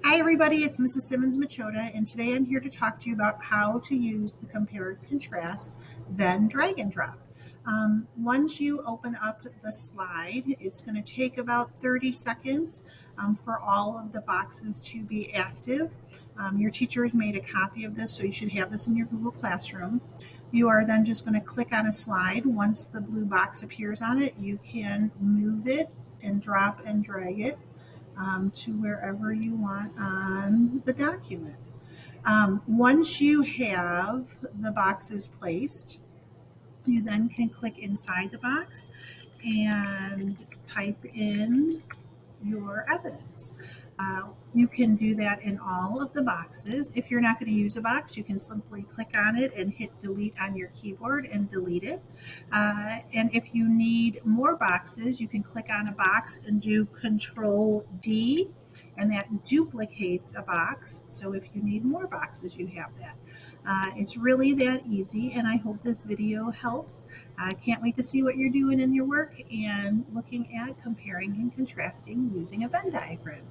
Hi everybody, it's Mrs. Simmons-Machota, and today I'm here to talk to you about how to use the compare and contrast Venn drag and drop. Once you open up the slide, it's going to take about 30 seconds for all of the boxes to be active. Your teacher has made a copy of this, so you should have this in your Google Classroom. You are then just going to click on a slide. Once the blue box appears on it, you can move it and drop and drag it to wherever you want on the document. Once you have the boxes placed, you then can click inside the box and type in your evidence. You can do that in all of the boxes. If you're not going to use a box, you can simply click on it and hit delete on your keyboard and delete it. And if you need more boxes, you can click on a box and do Control D, and that duplicates a box. So if you need more boxes, you have that. It's really that easy, and I hope this video helps. I can't wait to see what you're doing in your work and looking at comparing and contrasting using a Venn diagram.